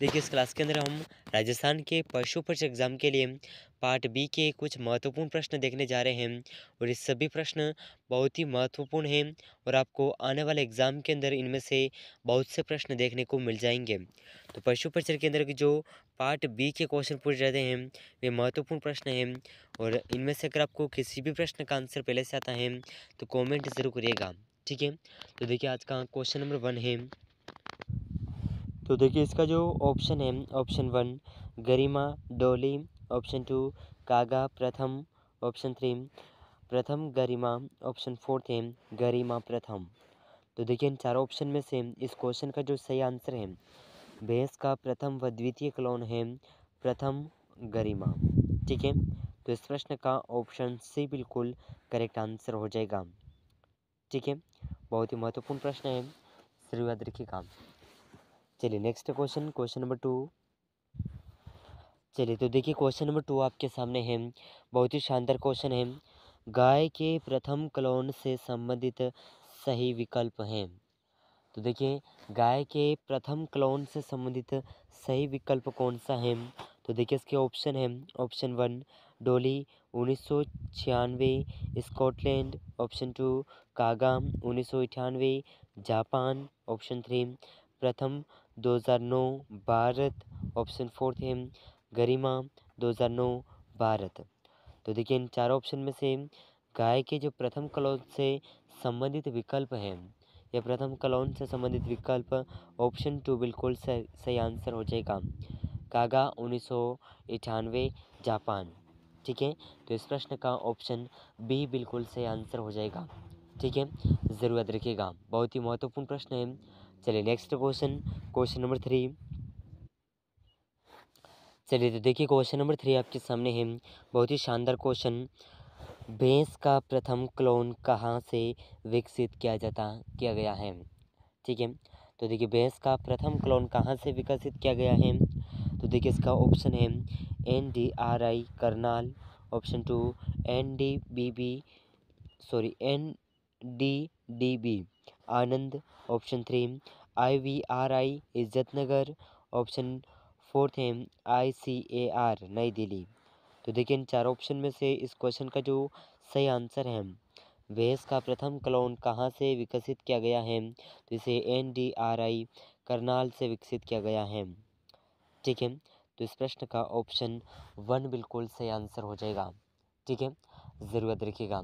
देखिए इस क्लास के अंदर हम राजस्थान के पशु परीक्षा एग्जाम के लिए पार्ट बी के कुछ महत्वपूर्ण प्रश्न देखने जा रहे हैं और ये सभी प्रश्न बहुत ही महत्वपूर्ण हैं और आपको आने वाले एग्जाम के अंदर इनमें से बहुत से प्रश्न देखने को मिल जाएंगे। तो पशु परीक्षा के अंदर की जो पार्ट बी के क्वेश्चन पूछे जाते हैं वे महत्वपूर्ण प्रश्न हैं और इनमें से अगर आपको किसी भी प्रश्न का आंसर पहले से आता है तो कॉमेंट ज़रूर करिएगा, ठीक है। तो देखिए आज का क्वेश्चन नंबर 1 है। तो देखिए इसका जो ऑप्शन है, ऑप्शन 1 गरिमा डोली, ऑप्शन 2 कागा प्रथम, ऑप्शन 3 प्रथम गरिमा, ऑप्शन 4 है गरिमा प्रथम। तो देखिए इन चारों ऑप्शन में से इस क्वेश्चन का जो सही आंसर है, भैंस का प्रथम व द्वितीय क्लोन है प्रथम गरिमा, ठीक है। तो इस प्रश्न का ऑप्शन सी बिल्कुल करेक्ट आंसर हो जाएगा, ठीक है। बहुत ही महत्वपूर्ण प्रश्न है, जरूर याद रखिएगा। चलिए नेक्स्ट क्वेश्चन, क्वेश्चन नंबर 2। चलिए तो देखिए क्वेश्चन नंबर 2 आपके सामने है। बहुत ही शानदार क्वेश्चन है। गाय के प्रथम क्लोन से संबंधित सही विकल्प हैं। तो देखिए गाय के प्रथम क्लोन से संबंधित सही विकल्प कौन सा है। तो देखिए इसके ऑप्शन है, ऑप्शन 1 डोली 1996 स्कॉटलैंड, ऑप्शन 2 कागा 1998 जापान, ऑप्शन 3 प्रथम 2009 भारत, ऑप्शन 4 है गरिमा 2009 भारत। तो देखिए इन चारों ऑप्शन में से गाय के जो प्रथम क्लोन से संबंधित विकल्प हैं या प्रथम क्लोन से संबंधित विकल्प ऑप्शन 2 बिल्कुल सही आंसर हो जाएगा, कागा 1998 जापान, ठीक है। तो इस प्रश्न का ऑप्शन बी बिल्कुल सही आंसर हो जाएगा, ठीक है। ज़रूर याद रखिएगा, बहुत ही महत्वपूर्ण प्रश्न है। चलिए नेक्स्ट क्वेश्चन, क्वेश्चन नंबर 3। चलिए तो देखिए क्वेश्चन नंबर 3 आपके सामने है। बहुत ही शानदार क्वेश्चन। भैंस का प्रथम क्लोन कहाँ से विकसित किया गया है, ठीक है। तो देखिए भैंस का प्रथम क्लोन कहाँ से विकसित किया गया है। तो देखिए इसका ऑप्शन है NDRI करनाल, ऑप्शन 2 NDDB आनंद, ऑप्शन 3 IVRI इज्जतनगर, ऑप्शन 4 है ICAR नई दिल्ली। तो देखिए इन चार ऑप्शन में से इस क्वेश्चन का जो सही आंसर है, भैंस का प्रथम क्लोन कहाँ से विकसित किया गया है, तो इसे NDRI करनाल से विकसित किया गया है, ठीक है। तो इस प्रश्न का ऑप्शन 1 बिल्कुल सही आंसर हो जाएगा, ठीक है। ज़रूर याद रखिएगा।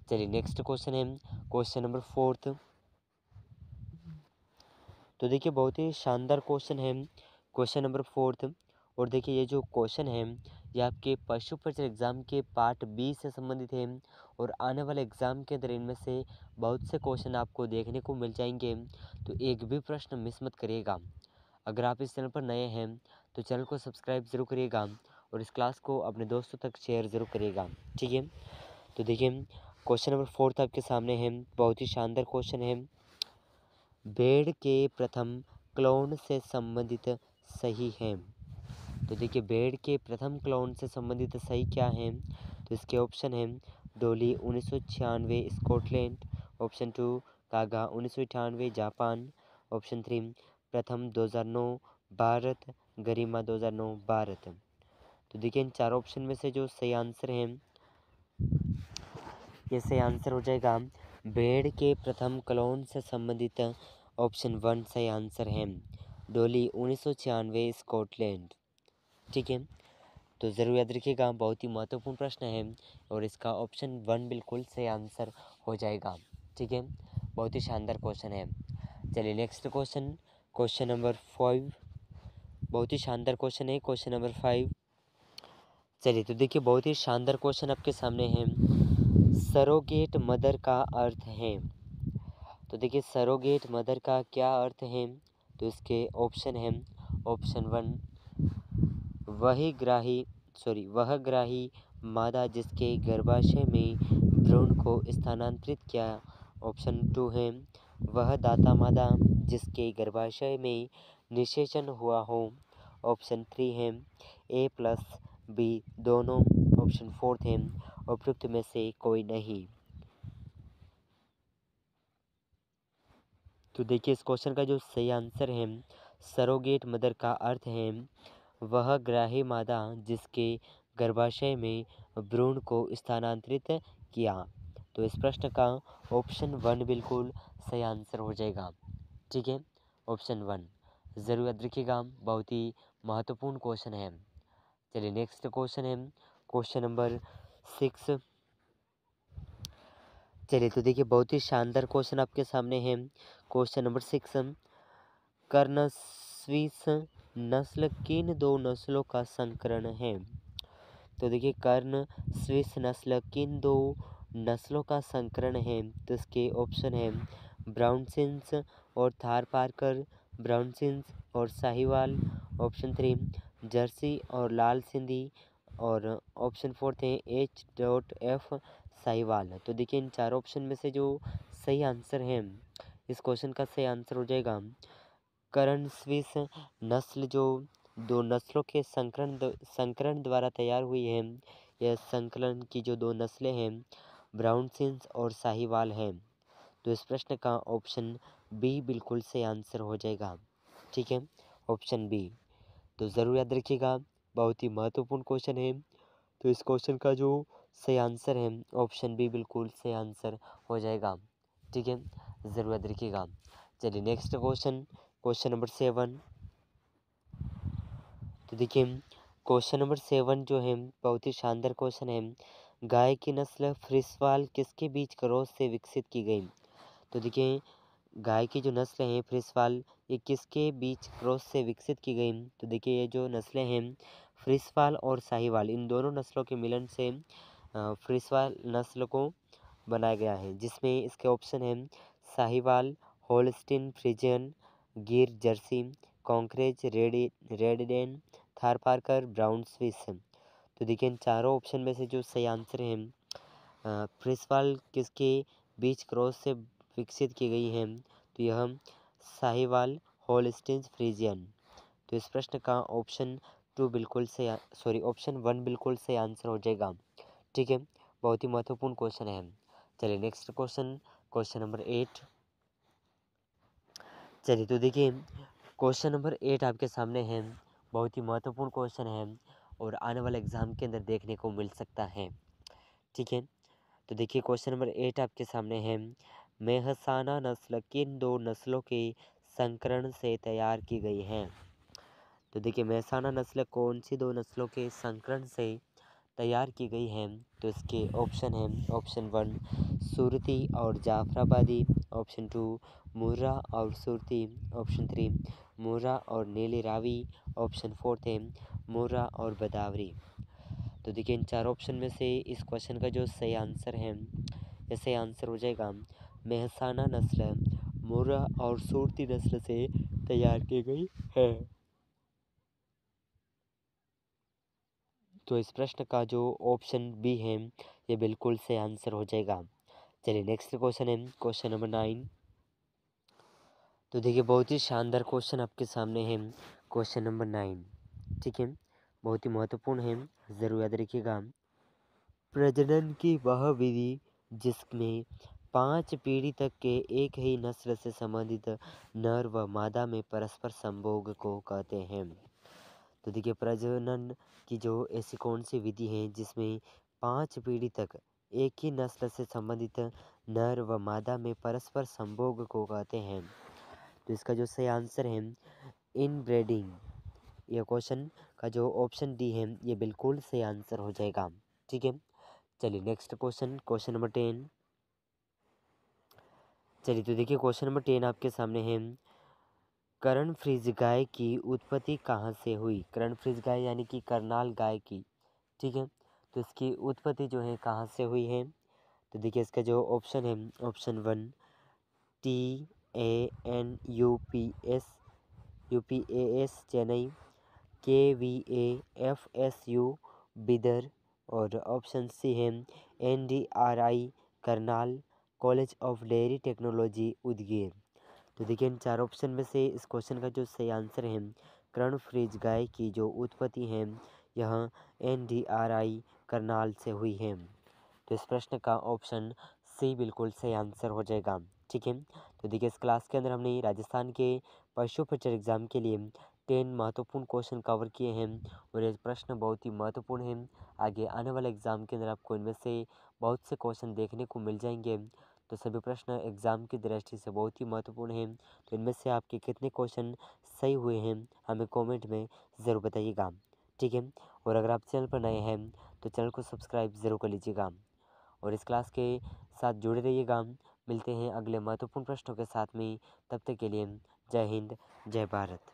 चलिए नेक्स्ट क्वेश्चन है, क्वेश्चन नंबर 4। तो देखिए बहुत ही शानदार क्वेश्चन है, क्वेश्चन नंबर 4। और देखिए ये जो क्वेश्चन है ये आपके पशु परीक्षा एग्ज़ाम के पार्ट बी से संबंधित है और आने वाले एग्ज़ाम के अंदर इनमें से बहुत से क्वेश्चन आपको देखने को मिल जाएंगे। तो एक भी प्रश्न मिस मत करिएगा। अगर आप इस चैनल पर नए हैं तो चैनल को सब्सक्राइब ज़रूर करिएगा और इस क्लास को अपने दोस्तों तक शेयर ज़रूर करिएगा, ठीक है। तो देखिए क्वेश्चन नंबर 4 आपके सामने है। बहुत ही शानदार क्वेश्चन है। भेड़ के प्रथम क्लोन से संबंधित सही है। तो देखिए भेड़ के प्रथम क्लोन से संबंधित सही क्या है। तो इसके ऑप्शन है डोली 1996 स्कॉटलैंड, ऑप्शन 2 कागा 1998 जापान, ऑप्शन 3 प्रथम 2009 भारत, गरिमा 2009 भारत। तो देखिए इन चार ऑप्शन में से जो सही आंसर है ये सही आंसर हो जाएगा भेड़ के प्रथम क्लोन से संबंधित ऑप्शन 1 सही आंसर है, डोली 1996 स्कॉटलैंड, ठीक है। तो ज़रूर याद रखिएगा, बहुत ही महत्वपूर्ण प्रश्न है और इसका ऑप्शन 1 बिल्कुल सही आंसर हो जाएगा, ठीक है। बहुत ही शानदार क्वेश्चन है। चलिए नेक्स्ट क्वेश्चन, क्वेश्चन नंबर 5। बहुत ही शानदार क्वेश्चन है, क्वेश्चन नंबर 5। चलिए तो देखिए बहुत ही शानदार क्वेश्चन आपके सामने है। सरोगेट मदर का अर्थ है। तो देखिए सरोगेट मदर का क्या अर्थ है। तो इसके ऑप्शन है, ऑप्शन 1 वह ग्राही मादा जिसके गर्भाशय में भ्रूण को स्थानांतरित किया, ऑप्शन 2 है वह दाता मादा जिसके गर्भाशय में निषेचन हुआ हो, ऑप्शन 3 है A+B दोनों, ऑप्शन 4 है उपयुक्त में से कोई नहीं। तो देखिए इस क्वेश्चन का जो सही आंसर है सरोगेट मदर का अर्थ है वह ग्राही मादा जिसके गर्भाशय में भ्रूण को स्थानांतरित किया। तो इस प्रश्न का ऑप्शन 1 बिल्कुल सही आंसर हो जाएगा। ठीक है, ऑप्शन 1 ज़रूर याद रखिएगा, बहुत ही महत्वपूर्ण क्वेश्चन है। चलिए नेक्स्ट क्वेश्चन है क्वेश्चन नंबर 6। चलिए तो देखिए बहुत ही शानदार क्वेश्चन आपके सामने है। क्वेश्चन नंबर 6, कर्ण स्विस नस्ल किन दो नस्लों का संकरण है? तो देखिए कर्ण स्विस नस्ल किन दो नस्लों का संकरण है? तो इसके ऑप्शन है ब्राउनसिन्स और थारपारकर, ब्राउनसिन्स और साहिवाल, ऑप्शन 3 जर्सी और लाल सिंधी, और ऑप्शन 4 है H.F साहिवाल। तो देखिए इन चार ऑप्शन में से जो सही आंसर है, इस क्वेश्चन का सही आंसर हो जाएगा कर्ण स्विस नस्ल जो दो नस्लों के संकरण द्वारा तैयार हुई है। यह संकलन की जो दो नस्लें हैं ब्राउनसिन्स और साहिवाल हैं। तो इस प्रश्न का ऑप्शन बी बिल्कुल सही आंसर हो जाएगा। ठीक है, ऑप्शन बी। तो ज़रूर याद रखिएगा, बहुत ही महत्वपूर्ण क्वेश्चन है। तो इस क्वेश्चन का जो सही आंसर है ऑप्शन बी बिल्कुल सही आंसर हो जाएगा। ठीक है, ज़रूर याद रखिएगा। चलिए नेक्स्ट क्वेश्चन, क्वेश्चन नंबर 7। तो देखिए क्वेश्चन नंबर 7 जो है बहुत ही शानदार क्वेश्चन है। गाय की नस्ल फ्रिसवाल किसके बीच क्रॉस से विकसित की गई? तो देखिए गाय की जो नस्ल है फ्रिसवाल, ये किसके बीच क्रॉस से विकसित की गई? तो देखिए ये जो नस्लें हैं फ्रिसवाल और साहिवाल, इन दोनों नस्लों के मिलन से फ्रिसवाल नस्ल को बनाया गया है, जिसमें इसके ऑप्शन हैं साहिवाल, होल्स्टीन फ्रिजियन, गिर जर्सी, कॉन्क्रेज रेडडेन, थारपारकर, ब्राउन स्विस। तो देखिए इन चारों ऑप्शन में से जो सही आंसर है फ्रिसवाल किसके बीच क्रॉस से विकसित की गई है? तो यह साहिवाल होल्स्टीन फ्रिजियन। तो इस प्रश्न का ऑप्शन 2 बिल्कुल सही, सॉरी ऑप्शन 1 बिल्कुल सही आंसर हो जाएगा। ठीक है, बहुत ही महत्वपूर्ण क्वेश्चन है। चलिए नेक्स्ट क्वेश्चन, क्वेश्चन नंबर 8। चलिए तो देखिए क्वेश्चन नंबर 8 आपके सामने है, बहुत ही महत्वपूर्ण क्वेश्चन है और आने वाले एग्ज़ाम के अंदर देखने को मिल सकता है। ठीक है, तो देखिए क्वेश्चन नंबर 8 आपके सामने है, मेहसाना नस्ल किन दो नस्लों के संकरण से तैयार की गई है? तो देखिए मेहसाना नस्ल कौन सी दो नस्लों के संकरण से तैयार की गई है? तो इसके ऑप्शन है ऑप्शन 1 सुरती और जाफराबादी, ऑप्शन 2 मुर्रा और सुरती, ऑप्शन 3 मुर्रा और नीली रावी, ऑप्शन 4 है मुर्रा और बदावरी। तो देखिए इन चार ऑप्शन में से इस क्वेश्चन का जो सही आंसर है, यह सही आंसर हो जाएगा मेहसाना नस्ल मुर्रा और सुरती नस्ल से तैयार की गई है। तो इस प्रश्न का जो ऑप्शन बी है ये बिल्कुल सही आंसर हो जाएगा। चलिए नेक्स्ट क्वेश्चन है क्वेश्चन नंबर 9। तो देखिए बहुत ही शानदार क्वेश्चन आपके सामने है, क्वेश्चन नंबर 9। ठीक है, बहुत ही महत्वपूर्ण है, ज़रूर याद रखिएगा। प्रजनन की वह विधि जिसमें 5 पीढ़ी तक के एक ही नस्ल से संबंधित नर व मादा में परस्पर संभोग को कहते हैं। तो देखिए प्रजनन की जो ऐसी कौन सी विधि है जिसमें 5 पीढ़ी तक एक ही नस्ल से संबंधित नर व मादा में परस्पर संभोग को कहते हैं? तो इसका जो सही आंसर है इनब्रेडिंग। यह क्वेश्चन का जो ऑप्शन डी है ये बिल्कुल सही आंसर हो जाएगा। ठीक है, चलिए नेक्स्ट क्वेश्चन, क्वेश्चन नंबर 10। चलिए तो देखिए क्वेश्चन नंबर 10 आपके सामने है, कर्ण फ्रीज गाय की उत्पत्ति कहाँ से हुई? कर्ण फ्रीज गाय यानी कि करनाल गाय की। ठीक है, तो इसकी उत्पत्ति जो है कहाँ से हुई है? तो देखिए इसका जो ऑप्शन है option 1 TANUPS Chennai, KVAFSU Bidar, और ऑप्शन सी है NDRI Karnal, college of dairy technology Udgir. तो देखिए इन चार ऑप्शन में से इस क्वेश्चन का जो सही आंसर है कर्ण फ्रीज गाय की जो उत्पत्ति है यह NDRI करनाल से हुई है। तो इस प्रश्न का ऑप्शन सी बिल्कुल सही आंसर हो जाएगा। ठीक है, तो देखिए इस क्लास के अंदर हमने राजस्थान के पशु फीचर एग्ज़ाम के लिए 10 महत्वपूर्ण क्वेश्चन कवर किए हैं और ये प्रश्न बहुत ही महत्वपूर्ण हैं। आगे आने वाले एग्ज़ाम के अंदर आपको इनमें से बहुत से क्वेश्चन देखने को मिल जाएंगे। तो सभी प्रश्न एग्ज़ाम की दृष्टि से बहुत ही महत्वपूर्ण हैं। तो इनमें से आपके कितने क्वेश्चन सही हुए हैं हमें कमेंट में ज़रूर बताइएगा, ठीक है। और अगर आप चैनल पर नए हैं तो चैनल को सब्सक्राइब ज़रूर कर लीजिएगा और इस क्लास के साथ जुड़े रहिएगा। मिलते हैं अगले महत्वपूर्ण प्रश्नों के साथ में, तब तक के लिए जय हिंद, जय भारत।